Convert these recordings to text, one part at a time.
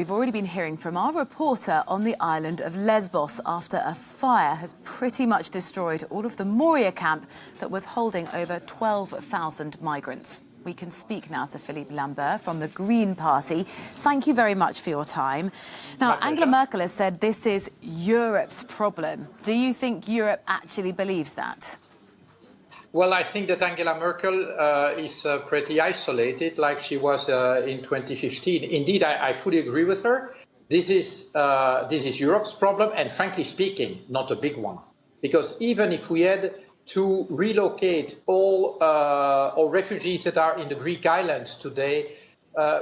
We've already been hearing from our reporter on the island of Lesbos after a fire has pretty much destroyed all of the Moria camp that was holding over 12,000 migrants. We can speak now to Philippe Lambert from the Green Party. Thank you very much for your time. Now, Angela Merkel has said this is Europe's problem. Do you think Europe actually believes that? Well, I think that Angela Merkel is pretty isolated, like she was in 2015. Indeed, I fully agree with her. This is Europe's problem, and frankly speaking, not a big one. Because even if we had to relocate all refugees that are in the Greek islands today,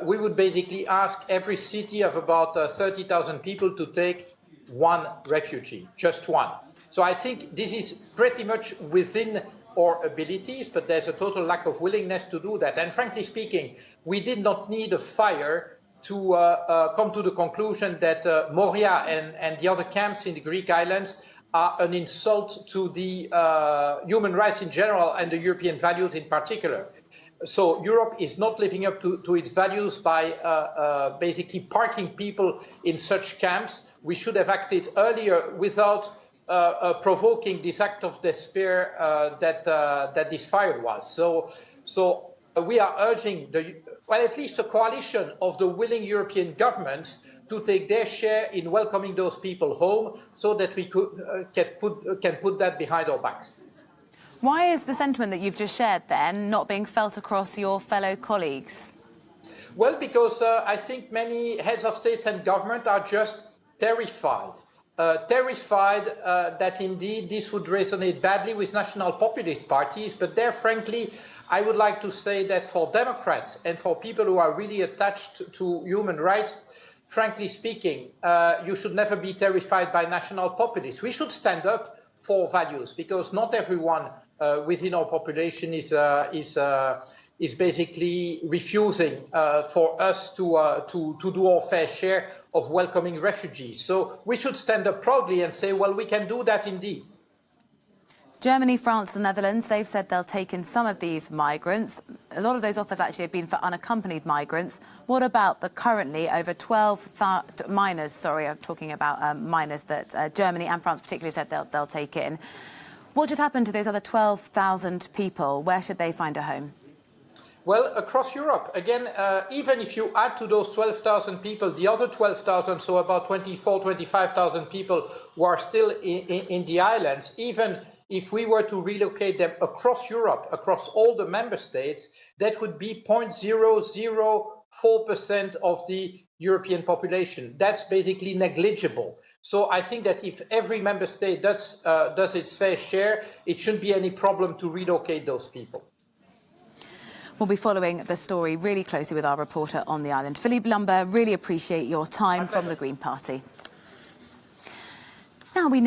we would basically ask every city of about 30,000 people to take one refugee, just one. So I think this is pretty much within our abilities, but there's a total lack of willingness to do that. And frankly speaking, we did not need a fire to come to the conclusion that Moria and the other camps in the Greek islands are an insult to the human rights in general and the European values in particular. So Europe is not living up to its values by basically parking people in such camps. We should have acted earlier without provoking this act of despair that this fire was. So we are urging at least a coalition of the willing European governments to take their share in welcoming those people home, so that we can put that behind our backs. Why is the sentiment that you've just shared then not being felt across your fellow colleagues? Well, because I think many heads of states and government are just terrified. That indeed this would resonate badly with national populist parties, but there, frankly, I would like to say that for Democrats and for people who are really attached to human rights, frankly speaking, you should never be terrified by national populists. We should stand up for values, because not everyone within our population is basically refusing for us to do our fair share of welcoming refugees. So we should stand up proudly and say, well, we can do that indeed. Germany, France, the Netherlands, they've said they'll take in some of these migrants. A lot of those offers actually have been for unaccompanied migrants. What about the currently over 12,000 minors, sorry, I'm talking about minors that Germany and France particularly said they'll take in. What should happen to those other 12,000 people? Where should they find a home? Well, across Europe, again, even if you add to those 12,000 people, the other 12,000, so about 25,000 people who are still in the islands, even if we were to relocate them across Europe, across all the member states, that would be 0.004% of the European population. That's basically negligible. So I think that if every member state does its fair share, it shouldn't be any problem to relocate those people. We'll be following the story really closely with our reporter on the island. Philippe Lambert, really appreciate your time from the Green Party. Now we know